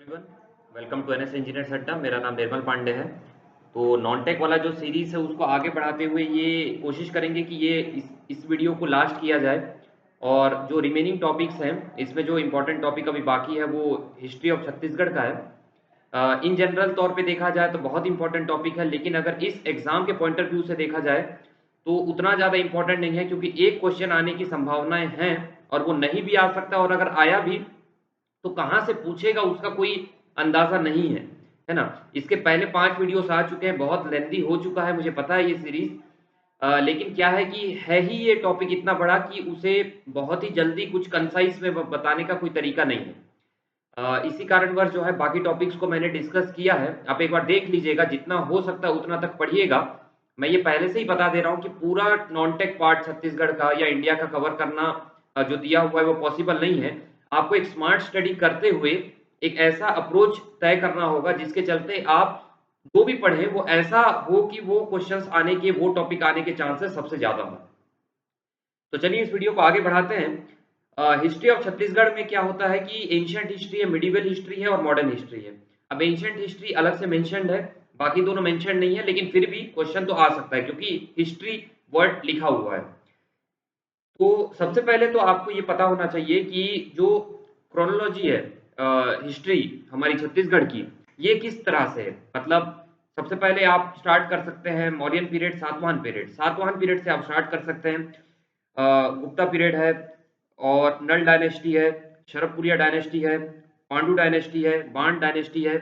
Everyone, welcome to NS engineers अड्डा। मेरा नाम निर्मल पांडे है। तो नॉन टेक वाला जो सीरीज है उसको आगे बढ़ाते हुए ये कोशिश करेंगे कि ये इस वीडियो को लास्ट किया जाए। और जो रिमेनिंग टॉपिक्स हैं इसमें जो इम्पोर्टेंट टॉपिक अभी बाकी है वो हिस्ट्री ऑफ छत्तीसगढ़ का है। इन जनरल तौर पे देखा जाए तो बहुत इंपॉर्टेंट टॉपिक है, लेकिन अगर इस एग्ज़ाम के पॉइंट ऑफ व्यू से देखा जाए तो उतना ज़्यादा इंपॉर्टेंट नहीं है, क्योंकि एक क्वेश्चन आने की संभावनाएं हैं और वो नहीं भी आ सकता, और अगर आया भी तो कहाँ से पूछेगा उसका कोई अंदाज़ा नहीं है ना? इसके पहले 5 वीडियोज़ आ चुके हैं, बहुत लेंथी हो चुका है, मुझे पता है ये सीरीज़। लेकिन क्या है कि है ही ये टॉपिक इतना बड़ा कि उसे बहुत ही जल्दी कुछ कंसाइज़ में ब बताने का कोई तरीका नहीं है। इसी कारणवश जो है बाकी टॉपिक्स को मैंने डिस्कस किया है। आप एक बार देख लीजिएगा, जितना हो सकता है उतना तक पढ़िएगा। मैं ये पहले से ही बता दे रहा हूँ कि पूरा नॉन-टेक पार्ट छत्तीसगढ़ का या इंडिया का कवर करना जो दिया हुआ है वो पॉसिबल नहीं है। आपको एक स्मार्ट स्टडी करते हुए एक ऐसा अप्रोच तय करना होगा जिसके चलते आप जो भी पढ़ें वो ऐसा हो कि वो क्वेश्चंस आने के, वो टॉपिक आने के चांसेस सबसे ज़्यादा हों। तो चलिए इस वीडियो को आगे बढ़ाते हैं। हिस्ट्री ऑफ छत्तीसगढ़ में क्या होता है कि एंशिएंट हिस्ट्री है, मिडिवल हिस्ट्री है और मॉडर्न हिस्ट्री है। अब एंशिएंट हिस्ट्री अलग से मेंशन्ड है, बाकी दोनों मेंशन्ड नहीं है, लेकिन फिर भी क्वेश्चन तो आ सकता है क्योंकि हिस्ट्री वर्ड लिखा हुआ है। तो सबसे पहले तो आपको ये पता होना चाहिए कि जो क्रोनोलॉजी है हिस्ट्री हमारी छत्तीसगढ़ की, ये किस तरह से है। मतलब सबसे पहले आप स्टार्ट कर सकते हैं Mauryan period, Satavahana period. Satavahana period से आप स्टार्ट कर सकते हैं। गुप्ता पीरियड है और नल डायनेस्टी है, शरभपुरिया डायनेस्टी है, पांडु डायनेस्टी है, बाण डायनेस्टी है,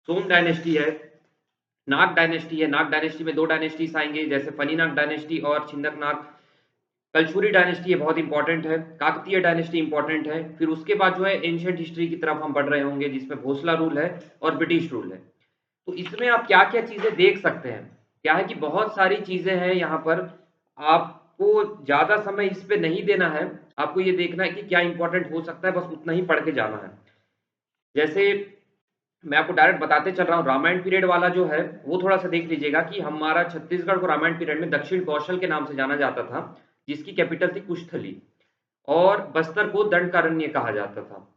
सोम डायनेस्टी है, नाग डायनेस्टी है। नाग डायनेस्टी में 2 डायनेस्टीज़ आएँगे, जैसे फनीनाग डायनेस्टी और छिंदकनाग। कलचुरी डायनेस्टी ये बहुत इंपॉर्टेंट है, काकतीय डायनेस्टी इंपॉर्टेंट है। फिर उसके बाद जो है एंशिएंट हिस्ट्री की तरफ हम बढ़ रहे होंगे, जिसमें भोसला रूल है और ब्रिटिश रूल है। तो इसमें आप क्या-क्या चीज़ें देख सकते हैं? क्या है कि बहुत सारी चीज़ें हैं यहाँ पर, आपको ज़्यादा समय इस पे नहीं देना है। आपको ये देखना है कि क्या इंपॉर्टेंट हो सकता है, बस उतना ही पढ़ के जाना है। जैसे मैं आपको डायरेक्ट बताते चल रहा हूँ, रामायण पीरियड वाला जो है, वो थोड़ा-सा देख लीजिएगा कि हमारा छत्तीसगढ़ को रामायण पीरियड में दक्षिण कौशल के नाम से जाना जाता था, जिसकी कैपिटल थी कुशस्थली, और बस्तर को दंडकारण्य कहा जाता था।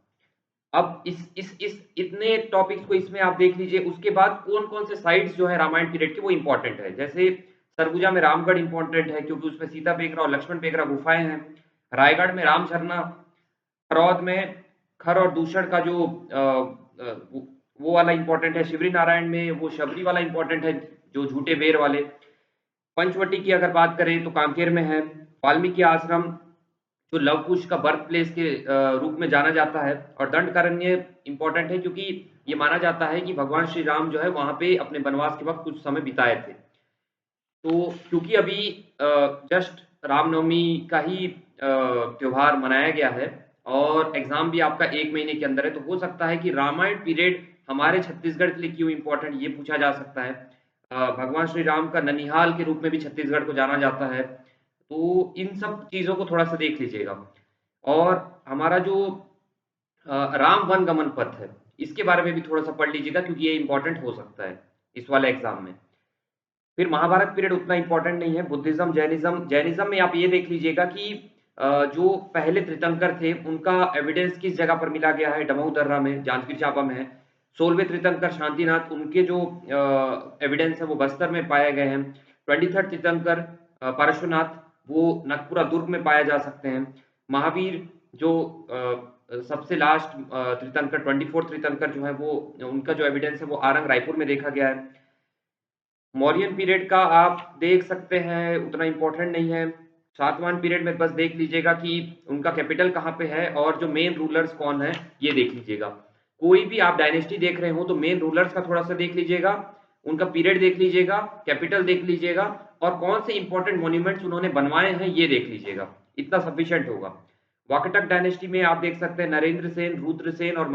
अब इस इतने टॉपिक्स को इसमें आप देख लीजिए, उसके बाद कौन-कौन से साइट्स जो है रामायण पीरियड के वो इम्पोर्टेंट है। जैसे सरगुजा में रामगढ़ इम्पोर्टेंट है क्योंकि उसमें सीता पेकरा और लक्ष्मण पेकरा गुफाएँ हैं। रायगढ़ में राम झरना, फरौद में खर और दूषण का जो वो वाला इम्पोर्टेंट है। शिवरी नारायण में वो शबरी वाला इम्पोर्टेंट है, जो झूठे बेर वाले। पंचवटी की अगर बात करें तो कांकेर में है। वाल्मीकि आश्रम जो लव कुश का बर्थ प्लेस के रूप में जाना जाता है, और दंडकारण्य इम्पोर्टेंट है क्योंकि ये माना जाता है कि भगवान श्री राम जो है वहाँ पे अपने वनवास के वक़्त कुछ समय बिताए थे। तो क्योंकि अभी जस्ट रामनवमी का ही त्योहार मनाया गया है और एग्ज़ाम भी आपका 1 महीने के अंदर है, तो हो सकता है कि रामायण पीरियड हमारे छत्तीसगढ़ के लिए क्यों इम्पोर्टेंट, ये पूछा जा सकता है। भगवान श्री राम का ननिहाल के रूप में भी छत्तीसगढ़ को जाना जाता है। तो इन सब चीज़ों को थोड़ा-सा देख लीजिएगा। और हमारा जो राम वन गमन पथ है, इसके बारे में भी थोड़ा-सा पढ़ लीजिएगा क्योंकि ये इम्पोर्टेंट हो सकता है, इस वाले एग्ज़ाम में। फिर महाभारत पीरियड उतना इम्पोर्टेंट नहीं है। बुद्धिज़्म, जैनिज़्म, जैनिज़्म में आप ये देख लीजिएगा कि जो पहले तीर्थंकर थे, उनका एविडेंस किस जगह पर मिला गया है, डमऊ दर्रा में, जांजगीर चांपा में है। 16वें तीर्थंकर शांतिनाथ, उनके जो एविडेंस है वो बस्तर में पाए गए हैं। 23rd तीर्थंकर पार्श्वनाथ, वो नगपुरा दुर्ग में पाए जा सकते हैं। महावीर जो सबसे लास्ट तीर्थंकर, 24th तीर्थंकर जो है वो, उनका जो एविडेंस है वो आरंग, रायपुर में देखा गया है। मौर्यन पीरियड का आप देख सकते हैं, उतना इम्पोर्टेंट नहीं है। सातवाहन पीरियड में बस देख लीजिएगा कि उनका कैपिटल कहाँ पे है और जो मेन रूलर्स कौन हैं, ये देख लीजिएगा। कोई भी आप डायनेस्टी देख रहे हो तो मेन रूलर्स का थोड़ा-सा देख लीजिएगा, उनका पीरियड देख लीजिएगा, कैपिटल देख लीजिएगा और कौन से इम्पोर्टेंट मॉन्यूमेंट्स उन्होंने बनवाए हैं, ये देख लीजिएगा। इतना सफिशिएंट होगा। वाकाटक डायनेस्टी में आप देख सकते हैं नरेंद्र सेन, रुद्र सेन और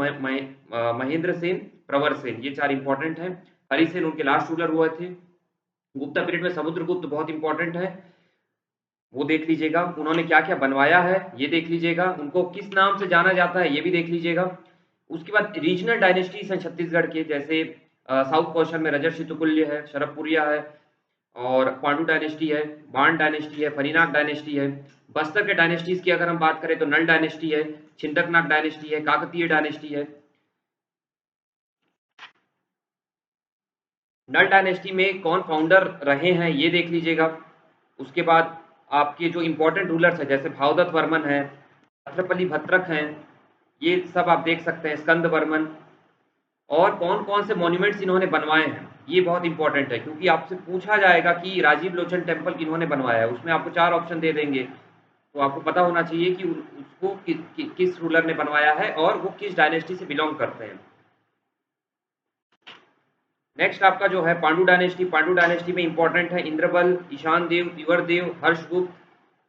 महेंद्र सेन, प्रवर सेन, ये 4 इम्पोर्टेंट हैं। हरिसेन उनके लास्ट रूलर हुए थे। गुप्ता पीरियड में समुद्रगुप्त बहुत इंपॉर्टेंट है, वो देख लीजिएगा। उन्होंने क्या-क्या बनवाया है, ये देख लीजिएगा। उनको किस नाम से जाना जाता है, ये भी देख लीजिएगा। उसके बाद रीजनल डायनेस्टीज़ हैं छत्तीसगढ़ के, जैसे साउथ कौशल में रजर्षि तुकुल्य है, शरभपुरिया है और पांडु डायनेस्टी है, बाण डायनेस्टी है, फनीनाग डायनेस्टी है। बस्तर के डायनेस्टीज़ की अगर हम बात करें तो नल डायनेस्टी है, छिंदकनाग डायनेस्टी है, काकतीय डायनेस्टी है। नल डायनेस्टी में कौन फाउंडर रहे हैं ये देख लीजिएगा। उसके बाद आपके जो इम्पोर्टेंट रूलर्स हैं जैसे भावदत्त वर्मन है, छत्रपति भद्रक हैं, ये सब आप देख सकते हैं, स्कंद वर्मन। और कौन कौन से मॉन्यूमेंट्स इन्होंने बनवाए हैं ये बहुत इंपॉर्टेंट है, क्योंकि आपसे पूछा जाएगा कि राजीव लोचन टेम्पल किन्होंने बनवाया है, उसमें आपको 4 ऑप्शन दे देंगे। तो आपको पता होना चाहिए कि उसको किस रूलर ने बनवाया है और वो किस डायनेस्टी से बिलोंग करते हैं। नेक्स्ट आपका जो है पांडु डायनेस्टी। पांडु डायनेस्टी में इंपॉर्टेंट है इंद्रबल, ईशान देव, तिवर देव, हर्षगुप्त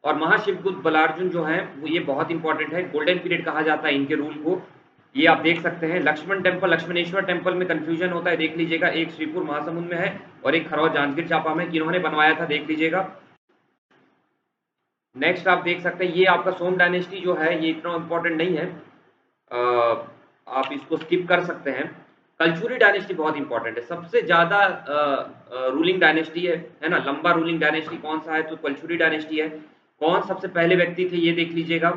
और महाशिवगुप्त बलार्जुन जो हैं वो ये बहुत इंपॉर्टेंट है। गोल्डन पीरियड कहा जाता है इनके रूल को। ये आप देख सकते हैं। लक्ष्मण टेम्पल, लक्ष्मणेश्वर टेम्पल में कंफ्यूजन होता है, देख लीजिएगा। एक श्रीपुर महासमुंद में है और एक खरौद जांजगीर चांपा में। किन्होंने बनवाया था देख लीजिएगा। नेक्स्ट आप देख सकते हैं ये आपका सोम डायनेस्टी जो है ये इतना इंपॉर्टेंट नहीं है, आप इसको स्किप कर सकते हैं। कलचुरी डायनेस्टी बहुत इंपॉर्टेंट है, सबसे ज्यादा रूलिंग डायनेस्टी है ना। लंबा रूलिंग डायनेस्टी कौन सा है तो कलचुरी डायनेस्टी है। कौन सबसे पहले व्यक्ति थे ये देख लीजिएगा।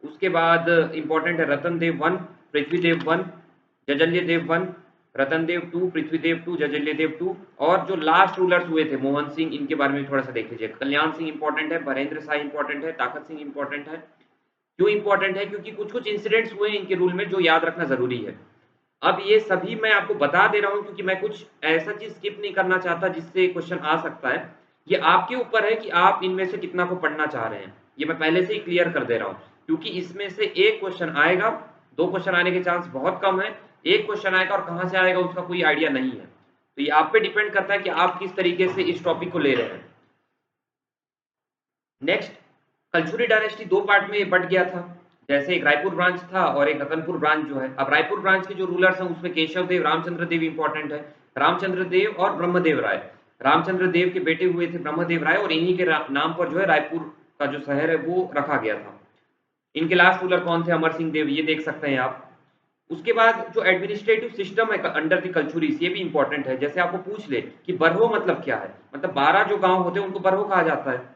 उसके बाद इंपॉर्टेंट है रतन देव 1, पृथ्वी देव 1, जजल्य देव 1, रतन देव 2, पृथ्वी देव 2, जजल्य देव 2। और जो लास्ट रूलर्स हुए थे मोहन सिंह, इनके बारे में थोड़ा सा देख लीजिए। कल्याण सिंह इंपॉर्टेंट है, भरेंद्र शाह इंपॉर्टेंट है, ताकत सिंह इंपॉर्टेंट है। क्यों इंपॉर्टेंट है? क्योंकि कुछ कुछ इंसिडेंट्स हुए हैं इनके रूल में जो याद रखना जरूरी है। अब ये सभी मैं आपको बता दे रहा हूं क्योंकि मैं कुछ ऐसा चीज स्किप नहीं करना चाहता जिससे क्वेश्चन आ सकता है। ये आपके ऊपर है कि आप इनमें से कितना को पढ़ना चाह रहे हैं, ये मैं पहले से ही क्लियर कर दे रहा हूं। क्योंकि इसमें से एक क्वेश्चन आएगा, 2 क्वेश्चन आने के चांस बहुत कम है। एक क्वेश्चन आएगा और कहां से आएगा उसका कोई आइडिया नहीं है। तो ये आप पे डिपेंड करता है कि आप किस तरीके से इस टॉपिक को ले रहे हैं। नेक्स्ट, कलचुरी डायनेस्टी 2 पार्ट में बट गया था। जैसे एक रायपुर ब्रांच था और एक रतनपुर ब्रांच जो है। अब रायपुर ब्रांच के जो रूलर्स हैं उसमें केशव देव, रामचंद्र देव इंपॉर्टेंट है। रामचंद्र देव और ब्रह्मदेव राय। रामचंद्र देव के बेटे हुए थे ब्रह्मदेव राय और इन्हीं के नाम पर जो है रायपुर का जो शहर है वो रखा गया था। इनके लास्ट रूलर कौन थे? अमर सिंह देव, ये देख सकते हैं आप। उसके बाद जो एडमिनिस्ट्रेटिव सिस्टम है अंडर द कल्चुरीज, ये भी इंपॉर्टेंट है। जैसे आपको पूछ ले कि बरहो मतलब क्या है, मतलब 12 जो गांव होते हैं उनको बरहो कहा जाता है।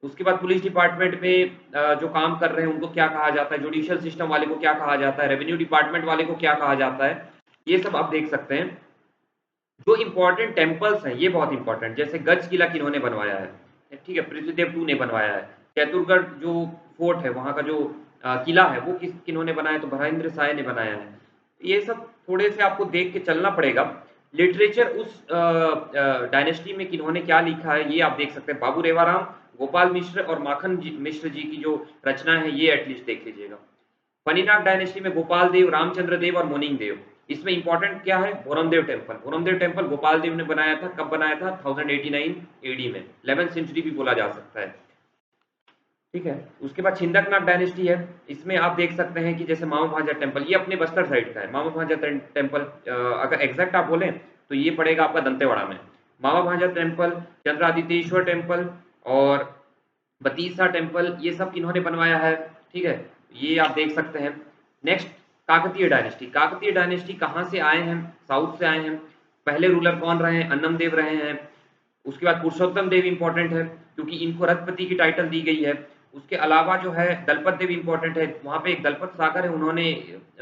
उसके बाद पुलिस डिपार्टमेंट में जो काम कर रहे हैं उनको क्या कहा जाता है, जुडिशियल सिस्टम वाले को क्या कहा जाता है, रेवेन्यू डिपार्टमेंट वाले को क्या कहा जाता है, ये सब आप देख सकते हैं। जो इंपॉर्टेंट टेम्पल्स हैं ये बहुत इंपॉर्टेंट, जैसे गज किला किन्होंने बनवाया है, ठीक है, पृथ्वीदेव 2 ने बनवाया है। चैतुरगढ़ जो फोर्ट है वहां का जो किला है वो किन्होंने बनाया, तो भरेंद्र शाह ने बनाया है। ये सब थोड़े से आपको देख के चलना पड़ेगा। लिटरेचर उस डायनेस्टी में किन्होंने क्या लिखा है ये आप देख सकते हैं। बाबू रेवाराम, गोपाल मिश्र और माखन मिश्र जी की जो रचना है ये एटलीस्ट देख लीजिएगा। फनीनाग डायनेस्टी में गोपाल देव, रामचंद्र देव और मोनिंग देव। इसमें इंपॉर्टेंट क्या है? भोरमदेव टेम्पल। भोरमदेव टेम्पल गोपाल देव ने बनाया था। कब बनाया था? 1089 एडी में। 11th सेंचुरी भी बोला जा सकता है, ठीक है। उसके बाद छिंदकनाग डायनेस्टी है। इसमें आप देख सकते हैं कि जैसे मामा भांजा टेम्पल, ये अपने बस्तर साइड का है। मामा भांजा टेम्पल अगर एग्जैक्ट आप बोलें तो ये पड़ेगा आपका दंतेवाड़ा में। मामा भांजा टेम्पल, चंद्रादित्येश्वर टेम्पल और बतीसा टेम्पल, ये सब किन्होंने बनवाया है, ठीक है, ये आप देख सकते हैं। Next, Kakatiya dynasty. Kakatiya dynasty कहाँ से आए हैं? साउथ से आए हैं। पहले रूलर कौन रहे हैं? अन्नम देव रहे हैं। उसके बाद पुरुषोत्तम देव इंपॉर्टेंट है क्योंकि इनको रथपति की टाइटल दी गई है। उसके अलावा जो है दलपत देव इंपॉर्टेंट है, वहां पे एक दलपत सागर है, उन्होंने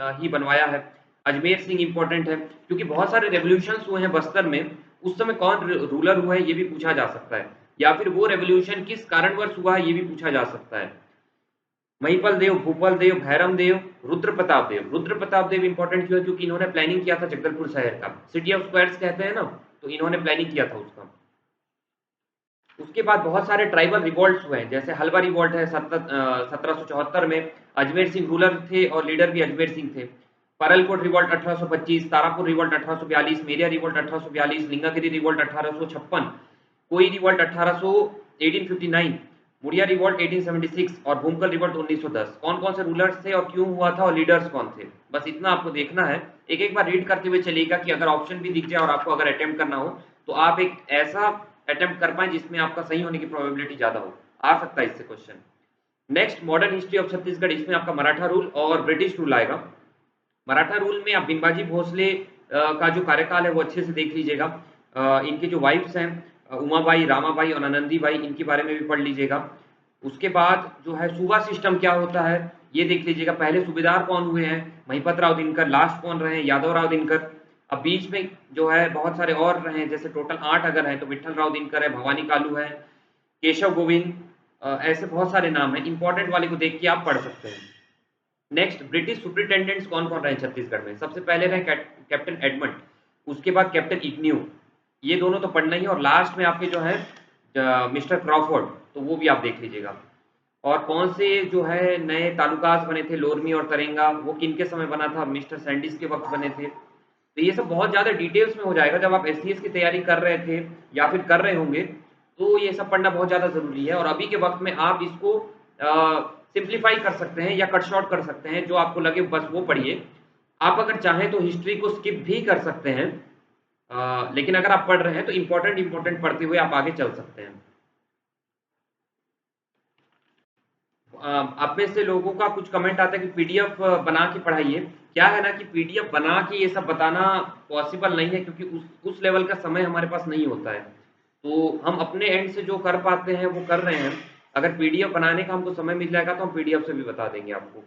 ही बनवाया है। अजमेर सिंह इंपॉर्टेंट है क्योंकि बहुत सारे रेवोल्यूशंस हुए हैं बस्तर में, उस समय कौन रूलर हुआ है ये भी पूछा जा सकता है, या फिर वो रेवोल्यूशन किस कारणवश हुआ है ये भी पूछा जा सकता है। महिपल देव, भूपल देव, भैरम देव, रुद्र प्रताप देव। रुद्र प्रताप देव इंपॉर्टेंट क्यों है? क्योंकि इन्होंने प्लानिंग किया था जगदलपुर शहर का, सिटी ऑफ स्क्वायर्स कहते हैं ना, तो इन्होंने प्लानिंग किया था उसका। उसके बाद बहुत सारे ट्राइबल रिवॉल्ट्स हुए हैं, जैसे हलवा रिवॉल्ट है 1774 में। अजमेर सिंह रूलर थे और लीडर भी अजमेर सिंह थे। परलकोट रिवॉल्ट 1825, तारापुर रिवॉल्ट 1842, मेरिया रिवॉल्ट 1842, लिंगागिरी रिवॉल्ट 1856, कोई रिवॉल्ट 1859, मुड़िया रिवॉल्ट 1876 और भूमकल रिवॉल्ट 1910। कौन कौन से रूलर्स थे और क्यों हुआ था और लीडर्स कौन थे, बस इतना आपको देखना है। एक एक बार रीड करते हुए चलिएगा कि अगर ऑप्शन भी दिख जाए और आपको अगर अटेम्प्ट करना हो तो आप एक ऐसा अटेम्प्ट कर पाए जिसमें आपका सही होने की प्रोबेबिलिटी ज्यादा हो। आ सकता है इससे question. Next, modern history of Chhattisgarh. इसमें आपका मराठा रूल और ब्रिटिश रूल आएगा। मराठा रूल में आप बिम्बाजी भोसले का जो कार्यकाल है वो अच्छे से देख लीजिएगा। इनके जो वाइफ्स हैं उमाबाई, रामाबाई और आनंदीबाई, इनके बारे में भी पढ़ लीजिएगा। उसके बाद जो है सूबा सिस्टम क्या होता है ये देख लीजिएगा। पहले सूबेदार कौन हुए हैं? महिपत राव दिनकर। लास्ट कौन रहे हैं? यादव राव दिनकर। अब बीच में जो है बहुत सारे और रहे हैं, जैसे टोटल 8 अगर हैं तो विट्ठल राव दिनकर है, भवानी कालू है, केशव गोविंद, ऐसे बहुत सारे नाम हैं। इंपॉर्टेंट वाले को देख के आप पढ़ सकते हैं। नेक्स्ट, ब्रिटिश सुपरिटेंडेंट्स कौन-कौन रहे छत्तीसगढ़ में? सबसे पहले रहे कैप्टन एडमंड, उसके बाद कैप्टन इग्न्यू, ये दोनों तो पढ़ना ही है, और लास्ट में आपके जो है मिस्टर क्रॉफोर्ड, तो वो भी आप देख लीजिएगा। और कौन से जो है नए तालुकास बने थे, लोरमी और तरेंगा, वो किनके समय बना था? मिस्टर सैंडिस के वक्त बने थे। तो ये सब बहुत ज़्यादा डिटेल्स में हो जाएगा। जब आप एससीएस की तैयारी कर रहे थे या फिर कर रहे होंगे, तो ये सब पढ़ना बहुत ज़्यादा ज़रूरी है। और अभी के वक्त में आप इसको सिंप्लीफाई कर सकते हैं या कट शॉर्ट कर सकते हैं, जो आपको लगे बस वो पढ़िए। आप अगर चाहें तो हिस्ट्री को स्किप भी कर सकते हैं, लेकिन अगर आप पढ़ रहे हैं तो इम्पोर्टेंट पढ़ते हुए आप आगे चल सकते हैं। आप में से लोगों का कुछ कमेंट आता है कि पीडीएफ बना के पढ़ाइए। क्या है ना कि पीडीएफ बना के ये सब बताना पॉसिबल नहीं है, क्योंकि उस लेवल का समय हमारे पास नहीं होता है। तो हम अपने एंड से जो कर पाते हैं वो कर रहे हैं। अगर पीडीएफ बनाने का हमको समय मिल जाएगा तो हम पीडीएफ से भी बता देंगे आपको।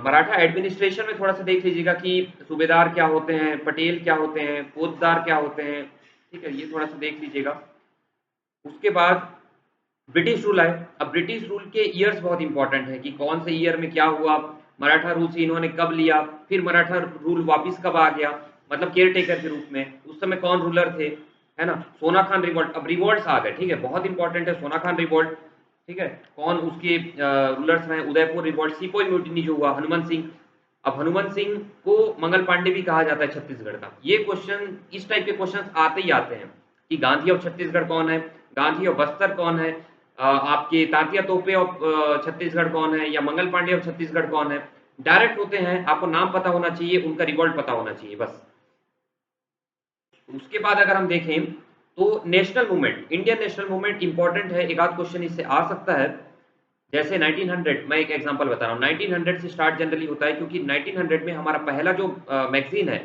मराठा एडमिनिस्ट्रेशन में थोड़ा सा देख लीजिएगा कि सूबेदार क्या होते हैं, पटेल क्या होते हैं, फौजदार क्या होते हैं। ठीक है, ये थोड़ा सा देख लीजिएगा। उसके बाद ब्रिटिश रूल आए। अब ब्रिटिश रूल के ईयर्स बहुत इंपॉर्टेंट है कि कौन से ईयर में क्या हुआ, मराठा रूल से इन्होंने कब लिया, फिर मराठा रूल वापस कब आ गया, मतलब केयर टेकर के रूप में, उस समय कौन रूलर थे, है ना। सोना खान रिवॉल्ट, अब रिवॉल्ट्स आ गए, ठीक है, बहुत इंपॉर्टेंट है सोना खान रिवॉल्ट। ठीक है, कौन उसके रूलर्स रहे? उदयपुर रिवॉल्ट, सिपोई म्यूटिनी जो हुआ, हनुमान सिंह। अब हनुमान सिंह को मंगल पांडे भी कहा जाता है छत्तीसगढ़ का। ये क्वेश्चन, इस टाइप के क्वेश्चन आते ही आते हैं कि गांधी ऑफ छत्तीसगढ़ कौन है, गांधी ऑफ बस्तर कौन है, आपके तात्या तोपे ऑफ छत्तीसगढ़ कौन है, या मंगल पांडे ऑफ छत्तीसगढ़ कौन है। डायरेक्ट होते हैं, आपको नाम पता होना चाहिए, उनका रिवॉल्ट पता होना चाहिए, बस। उसके बाद अगर हम देखें तो national movement, Indian national movement important है, एक आध क्वेश्चन इससे आ सकता है। जैसे 1900, मैं एक एग्जांपल बता रहा हूँ, 1900 से स्टार्ट जनरली होता है, क्योंकि 1900 में हमारा पहला जो मैगजीन है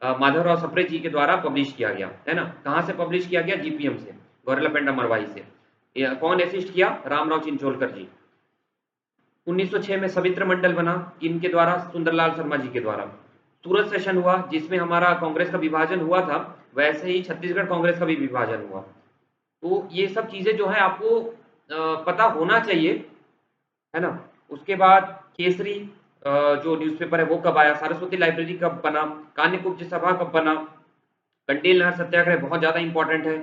माधवराव सप्रे जी के द्वारा पब्लिश किया गया है ना। कहाँ से पब्लिश किया गया? जीपीएम से, गोरलापेंडा मरवाई से। कौन असिस्ट किया? रामराव चिंचोलकर जी। 1906 में सवित्र मंडल बना, इनके द्वारा, सुंदरलाल शर्मा जी के द्वारा। सूरत सेशन हुआ जिसमें हमारा कांग्रेस का विभाजन हुआ था, वैसे ही छत्तीसगढ़ कांग्रेस का भी विभाजन हुआ। तो ये सब चीजें जो है आपको पता होना चाहिए, है ना। उसके बाद केसरी जो न्यूज़पेपर है वो कब आया, सरस्वती लाइब्रेरी कब बना, कान्यकुब्ज सभा कब बना, कंडेल नहर सत्याग्रह बहुत ज़्यादा इंपॉर्टेंट है।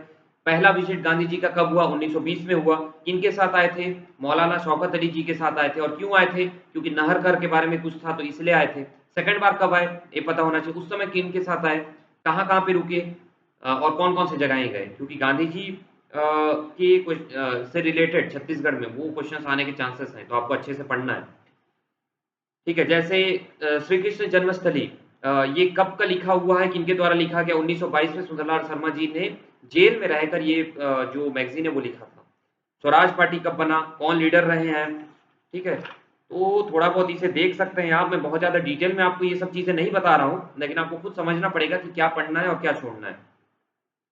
पहला विजिट गांधी जी का कब हुआ? 1920 में हुआ। किनके साथ आए थे? मौलाना शौकत अली जी के साथ आए थे। और क्यों आए थे? क्योंकि नहर कर के बारे में कुछ था तो इसलिए आए थे। सेकंड बार कब आए ये पता होना चाहिए, उस समय किन के साथ आए, कहाँ कहाँ पे रुके, और कौन कौन से जगहें गए, क्योंकि गांधी जी के से रिलेटेड छत्तीसगढ़ में वो क्वेश्चन आने के चांसेस हैं, तो आपको अच्छे से पढ़ना है। ठीक है, जैसे श्री कृष्ण जन्मस्थली, ये कब का लिखा हुआ है, किनके द्वारा लिखा गया? 1922 में सुंदरलाल शर्मा जी ने जेल में रहकर ये जो मैगजीन है वो लिखा था। स्वराज पार्टी कब बना, कौन लीडर रहे हैं। ठीक है, तो थोड़ा बहुत इसे देख सकते हैं आप। मैं बहुत ज़्यादा डिटेल में आपको ये सब चीज़ें नहीं बता रहा हूँ, लेकिन आपको खुद समझना पड़ेगा कि क्या पढ़ना है और क्या छोड़ना है।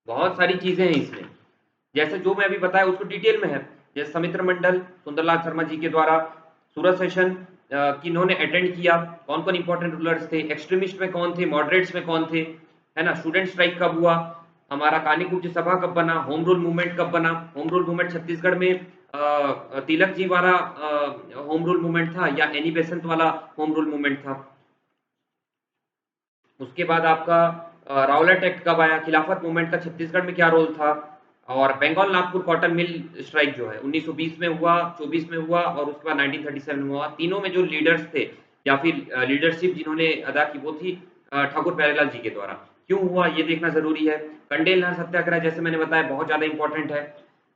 बहुत सारी चीज़ें हैं इसमें, जैसे जो मैं अभी बताया उसको डिटेल में है। जैसे समित्र मंडल, सुंदरलाल शर्मा जी के द्वारा, सूरत सेशन किन्होंने अटेंड किया, कौन कौन इंपॉर्टेंट रूलर्स थे, एक्सट्रीमिस्ट में कौन थे, मॉडरेट्स में कौन थे, है ना। स्टूडेंट स्ट्राइक कब हुआ, हमारा कानीकुब्ज सभा कब बना, होम रूल मूवमेंट कब बना। होम रूल मूवमेंट छत्तीसगढ़ में तिलक जी वाला होम रूल मूवमेंट था या एनी बेसेंट वाला होम रूल मूवमेंट था। उसके बाद आपका राउलेट एक्ट कब आया, खिलाफत मूवमेंट का छत्तीसगढ़ में क्या रोल था, और Bengal Nagpur cotton mill strike जो है 1920 में हुआ, 24 में हुआ, और उसके बाद 1937 में हुआ। तीनों में जो लीडर्स थे या फिर लीडरशिप जिन्होंने अदा की वो थी ठाकुर प्यारेलाल जी के द्वारा। क्यों हुआ ये देखना जरूरी है। कंडेल नहर सत्याग्रह जैसे मैंने बताया बहुत ज्यादा इंपॉर्टेंट है।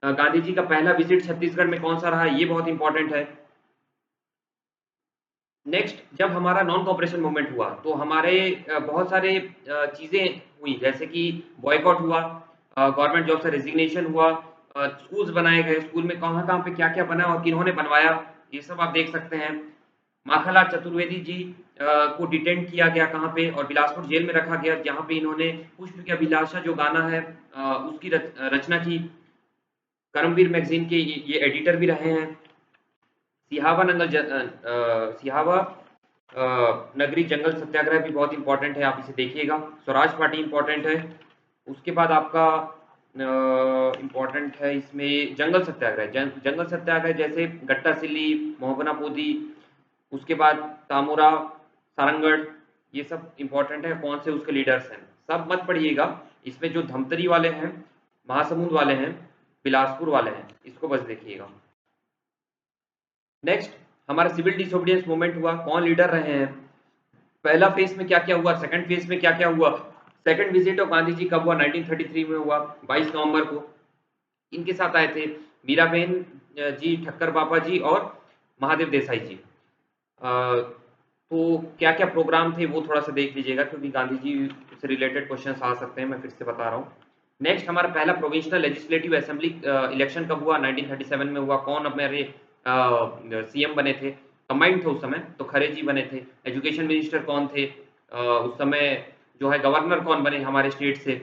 गांधी जी का पहला विजिट छत्तीसगढ़ में कौन सा रहा, ये बहुत इंपॉर्टेंट है। नेक्स्ट, जब हमारा नॉन कॉपरेशन मूवमेंट हुआ तो हमारे बहुत सारे चीज़ें हुई, जैसे कि बॉयकॉट हुआ, गवर्नमेंट जॉब से रेजिग्नेशन हुआ, स्कूल्स बनाए गए, स्कूल में कहाँ कहाँ पे क्या क्या बना और किन्होंने बनवाया, ये सब आप देख सकते हैं। माखनलाल चतुर्वेदी जी को डिटेन किया गया कहाँ पे, और बिलासपुर जेल में रखा गया, जहाँ पे इन्होंने पुष्प की अभिलाषा जो गाना है उसकी रचना की। कर्मवीर मैगजीन के ये एडिटर भी रहे हैं। सिहावा नगरी जंगल सत्याग्रह भी बहुत इंपॉर्टेंट है, आप इसे देखिएगा। स्वराज पार्टी इंपॉर्टेंट है। उसके बाद आपका इम्पोर्टेंट है इसमें जंगल सत्याग्रह। जंगल सत्याग्रह जैसे गट्टा सिल्ली, मोहबना पोदी, उसके बाद तामुरा, सारंगढ़, ये सब इम्पोर्टेंट है। कौन से उसके लीडर्स हैं सब मत पढ़िएगा। इसमें जो धमतरी वाले हैं, महासमुंद वाले हैं, बिलासपुर वाले हैं, इसको बस देखिएगा। नेक्स्ट हमारा सिविल डिसोबीडियंस मूवमेंट हुआ, कौन लीडर रहे हैं, पहला फेज में क्या क्या हुआ, सेकंड फेज में क्या क्या हुआ, second visit of Gandhi ji कब हुआ, 1933 में हुआ 22 नवंबर को। इनके साथ आए थे मीराबेन जी, ठक्कर बापा जी और महादेव देसाई जी। तो क्या क्या प्रोग्राम थे वो थोड़ा सा देख लीजिएगा, क्योंकि गांधी जी से रिलेटेड क्वेश्चन आ सकते हैं, मैं फिर से बता रहा हूँ। नेक्स्ट हमारा पहला प्रोविंशनल लेजिस्लेटिव असेंबली इलेक्शन कब हुआ, 1937 में हुआ। कौन हमारे सीएम बने थे, कंबाइंड थे उस समय, तो खरे जी बने थे। एजुकेशन मिनिस्टर कौन थे उस समय, जो है गवर्नर कौन बने हमारे स्टेट से।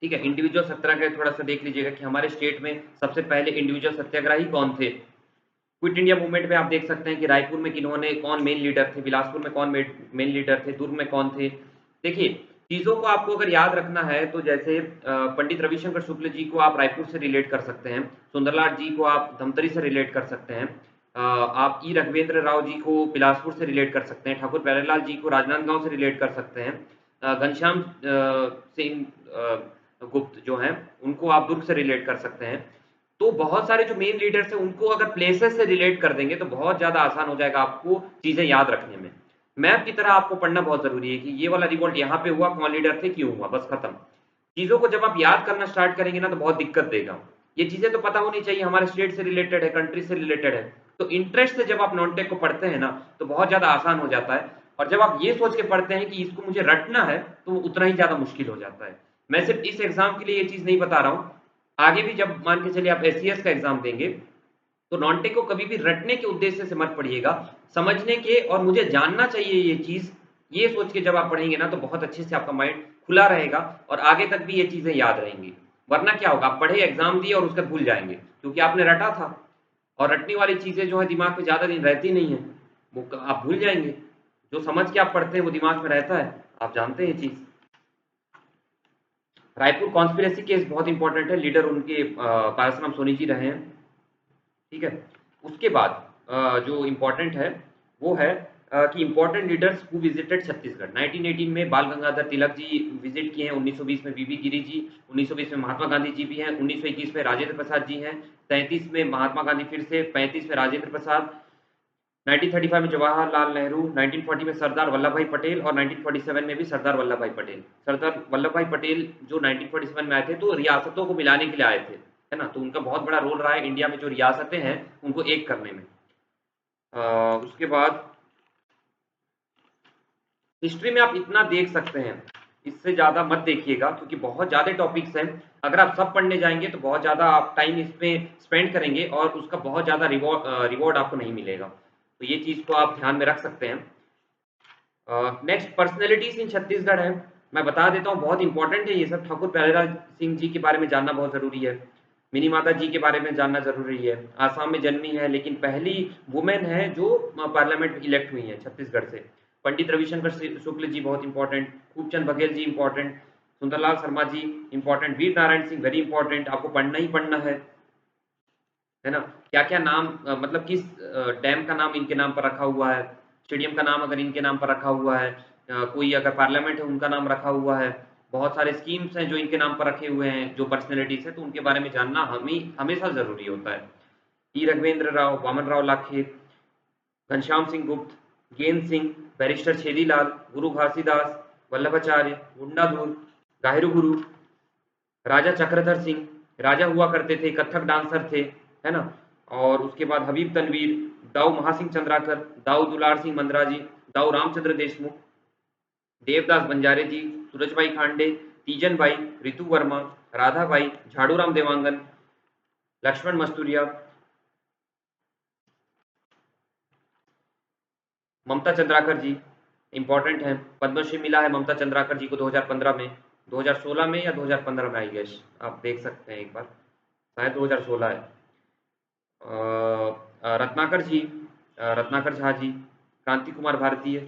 ठीक है, इंडिविजुअल सत्याग्रह थोड़ा सा देख लीजिएगा कि हमारे स्टेट में सबसे पहले इंडिविजुअल सत्याग्रही कौन थे। क्विट इंडिया मूवमेंट में आप देख सकते हैं कि रायपुर में किन्होंने, कौन मेन लीडर थे, बिलासपुर में कौन मेन लीडर थे, दुर्ग में कौन थे। देखिए, चीज़ों को आपको अगर याद रखना है तो जैसे पंडित रविशंकर शुक्ल जी को आप रायपुर से रिलेट कर सकते हैं, सुंदरलाल जी को आप धमतरी से रिलेट कर सकते हैं, आप ई रघुवेंद्र राव जी को बिलासपुर से रिलेट कर सकते हैं, ठाकुर प्यारेलाल जी को राजनांदगांव से रिलेट कर सकते हैं, घनश्याम सिंह गुप्त जो हैं उनको आप दुर्ग से रिलेट कर सकते हैं। तो बहुत सारे जो मेन लीडर्स हैं उनको अगर प्लेसेस से रिलेट कर देंगे तो बहुत ज़्यादा आसान हो जाएगा आपको चीज़ें याद रखने में। मैप की तरह आपको पढ़ना बहुत ज़रूरी है कि ये वाला रिवोल्ट यहाँ पे हुआ, कौन लीडर थे, क्यों हुआ, बस खत्म। चीज़ों को जब आप याद करना स्टार्ट करेंगे ना तो बहुत दिक्कत देगा। ये चीज़ें तो पता होनी चाहिए, हमारे स्टेट से रिलेटेड है, कंट्री से रिलेटेड है। तो इंटरेस्ट से जब आप नॉन-टेक को पढ़ते हैं ना तो बहुत ज़्यादा आसान हो जाता है। और जब आप ये सोच के पढ़ते हैं कि इसको मुझे रटना है तो उतना ही ज़्यादा मुश्किल हो जाता है। मैं सिर्फ इस एग्ज़ाम के लिए ये चीज़ नहीं बता रहा हूँ, आगे भी जब मान के चलिए आप एससीएस का एग्ज़ाम देंगे तो नॉन-टेक को कभी भी रटने के उद्देश्य से मत पढ़िएगा, समझने के और मुझे जानना चाहिए ये चीज़, ये सोच के जब आप पढ़ेंगे ना तो बहुत अच्छे से आपका माइंड खुला रहेगा और आगे तक भी ये चीज़ें याद रहेंगी। वरना क्या होगा, आप पढ़े, एग्ज़ाम दिए और उसके बाद भूल जाएँगे, क्योंकि आपने रटा था। और रटने वाली चीज़ें जो है दिमाग में ज़्यादा दिन रहती नहीं हैं, वो आप भूल जाएँगे। जो समझ के आप पढ़ते हैं वो दिमाग में रहता है, आप जानते हैं ये चीज़। रायपुर कॉन्स्पिरेसी केस बहुत इंपॉर्टेंट है, लीडर उनके पारसराम सोनी जी रहे हैं। ठीक है, उसके बाद जो इम्पोर्टेंट है वो है कि important leaders who visited Chhattisgarh. 1918 में बाल गंगाधर तिलक जी विजिट किए हैं, 1920 में बीबी गिरी जी, 1920 में महात्मा गांधी जी भी हैं, 1921 में राजेंद्र प्रसाद जी हैं, 33 में महात्मा गांधी फिर से, 35 में राजेंद्र प्रसाद, 1935 में जवाहरलाल नेहरू, 1940 में सरदार वल्लभ भाई पटेल और 1947 में भी सरदार वल्लभ भाई पटेल। सरदार वल्लभ भाई पटेल जो 1947 में आए थे तो रियासतों को मिलाने के लिए आए थे, है ना, तो उनका बहुत बड़ा रोल रहा है इंडिया में जो रियासतें हैं उनको एक करने में। उसके बाद हिस्ट्री में आप इतना देख सकते हैं, इससे ज़्यादा मत देखिएगा क्योंकि बहुत ज़्यादा टॉपिक्स हैं। अगर आप सब पढ़ने जाएंगे तो बहुत ज़्यादा आप टाइम इसमें स्पेंड करेंगे और उसका बहुत ज़्यादा रिवॉर्ड आपको नहीं मिलेगा, तो ये चीज़ को आप ध्यान में रख सकते हैं। नेक्स्ट पर्सनैलिटीज़ इन छत्तीसगढ़ है, मैं बता देता हूँ, बहुत इंपॉर्टेंट है ये सब। ठाकुर प्यारेलाल सिंह जी के बारे में जानना बहुत ज़रूरी है, मिनी माता जी के बारे में जानना ज़रूरी है। आसाम में जन्मी है लेकिन पहली वुमेन है जो पार्लियामेंट में इलेक्ट हुई हैं छत्तीसगढ़ से। पंडित रविशंकर शुक्ल जी बहुत important, Khubchand Baghel ji important, Sundarlal Sharma ji important, Veer Narayan Singh very important, आपको पढ़ना ही पढ़ना है ना। क्या क्या नाम मतलब किस डैम का नाम इनके नाम पर रखा हुआ है, स्टेडियम का नाम अगर इनके नाम पर रखा हुआ है, कोई अगर पार्लियामेंट है उनका नाम रखा हुआ है, बहुत सारे स्कीम्स हैं जो इनके नाम पर रखे हुए हैं, जो पर्सनैलिटीज़ हैं तो उनके बारे में जानना हमें हमेशा ज़रूरी होता है। ई रघुवेंद्र राव, वामन राव लाखे, घनश्याम सिंह गुप्त, गेंद सिंह, बैरिस्टर छेदीलाल, गुरु घासीदास, वल्लभाचार्य, गुंडाधुर, गाहिरू गुरु, राजा चक्रधर सिंह, राजा हुआ करते थे, कथक डांसर थे, है ना। और उसके बाद हबीब तनवीर, दाऊ महासिंह चंद्राकर, दाऊ दुलार सिंह मंदरा जी, दाऊ रामचंद्र देशमुख, देवदास बंजारे जी, सूरजबाई खांडे, तीजन बाई, रितु वर्मा, राधा बाई, झाड़ूराम देवांगन, लक्ष्मण मस्तूरिया, ममता चंद्राकर जी इंपॉर्टेंट हैं। पद्मश्री मिला है ममता चंद्राकर जी को 2015 में, 2016 में या 2015 में आई गेस, आप देख सकते हैं एक बार, शायद 2016 है। रत्नाकर जी, रत्नाकर झा जी, क्रांति कुमार भारती है,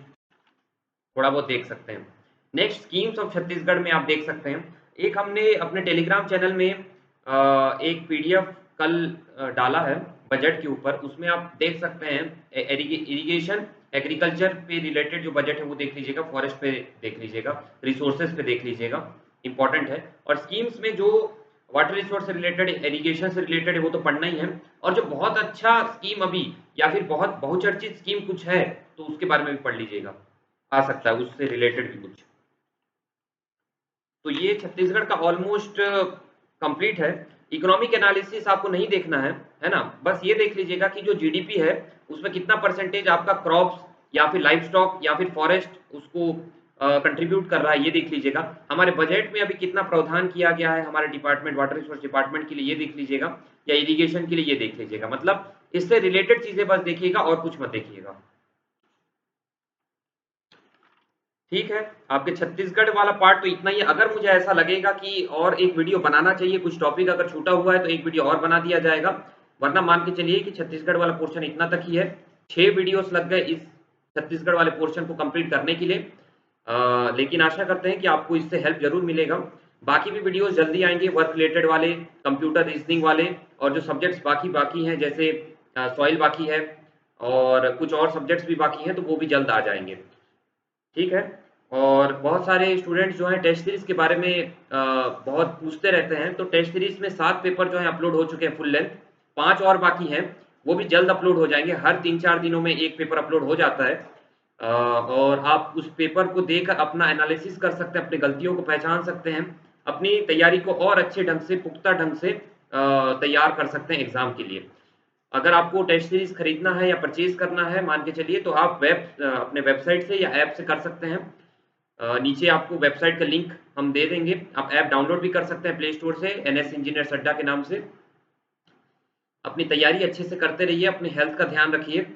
थोड़ा बहुत देख सकते हैं। नेक्स्ट स्कीम्स ऑफ छत्तीसगढ़ में आप देख सकते हैं, एक हमने अपने टेलीग्राम चैनल में एक पीडीएफ कल डाला है बजट के ऊपर, उसमें आप देख सकते हैं इरिगेशन एग्रीकल्चर पे रिलेटेड जो बजट है वो देख लीजिएगा, फॉरेस्ट पे देख लीजिएगा, रिसोर्सेज पे देख लीजिएगा, इंपॉर्टेंट है। और स्कीम्स में जो वाटर रिसोर्स से रिलेटेड, इरिगेशन से रिलेटेड है वो तो पढ़ना ही है, और जो बहुत अच्छा स्कीम अभी या फिर बहुत बहुचर्चित स्कीम कुछ है तो उसके बारे में भी पढ़ लीजिएगा, आ सकता है उससे रिलेटेड भी कुछ। तो ये छत्तीसगढ़ का ऑलमोस्ट कंप्लीट है। इकोनॉमिक एनालिसिस आपको नहीं देखना है ना, बस ये देख लीजिएगा कि जो जीडीपी है उसमें कितना परसेंटेज आपका क्रॉप्स या फिर लाइफ स्टॉक या फिर फॉरेस्ट उसको कंट्रीब्यूट कर रहा है, ये देख लीजिएगा। हमारे बजट में अभी कितना प्रावधान किया गया है हमारे डिपार्टमेंट, वाटर रिसोर्स डिपार्टमेंट के लिए, ये देख लीजिएगा, या इरिगेशन के लिए ये देख लीजिएगा। मतलब इससे रिलेटेड चीजें बस देखिएगा और कुछ मत देखिएगा, ठीक है। आपके छत्तीसगढ़ वाला पार्ट तो इतना ही है। अगर मुझे ऐसा लगेगा कि और एक वीडियो बनाना चाहिए, कुछ टॉपिक अगर छूटा हुआ है तो एक वीडियो और बना दिया जाएगा, वरना मान के चलिए कि छत्तीसगढ़ वाला पोर्शन इतना तक ही है। 6 वीडियोस लग गए इस छत्तीसगढ़ वाले पोर्शन को कंप्लीट करने के लिए, लेकिन आशा करते हैं कि आपको इससे हेल्प जरूर मिलेगा। बाकी भी वीडियोस जल्दी आएंगे, वर्क रिलेटेड वाले, कंप्यूटर रीजनिंग वाले, और जो सब्जेक्ट्स बाकी बाकी हैं जैसे सॉइल बाकी है और कुछ और सब्जेक्ट्स भी बाकी हैं तो वो भी जल्द आ जाएंगे, ठीक है। और बहुत सारे स्टूडेंट्स जो हैं टेस्ट सीरीज के बारे में बहुत पूछते रहते हैं, तो टेस्ट सीरीज में 7 पेपर जो हैं अपलोड हो चुके हैं फुल लेंथ, 5 और बाकी हैं, वो भी जल्द अपलोड हो जाएंगे। हर 3-4 दिनों में एक पेपर अपलोड हो जाता है, और आप उस पेपर को देखकर अपना एनालिसिस कर सकते हैं, अपनी गलतियों को पहचान सकते हैं, अपनी तैयारी को और अच्छे ढंग से, पुख्ता ढंग से तैयार कर सकते हैं एग्जाम के लिए। अगर आपको टेस्ट सीरीज खरीदना है या परचेज करना है मान के चलिए, तो आप अपने वेबसाइट से या ऐप से कर सकते हैं। नीचे आपको वेबसाइट का लिंक हम दे देंगे, आप ऐप डाउनलोड भी कर सकते हैं प्ले स्टोर से, एनएस इंजीनियर अड्डा के नाम से। अपनी तैयारी अच्छे से करते रहिए, अपने हेल्थ का ध्यान रखिए।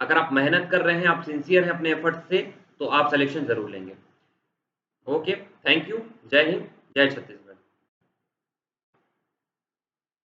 अगर आप मेहनत कर रहे हैं, आप सिंसियर हैं अपने एफर्ट से, तो आप सिलेक्शन जरूर लेंगे। Okay, thank you. जय हिंद, जय छत्तीसगढ़।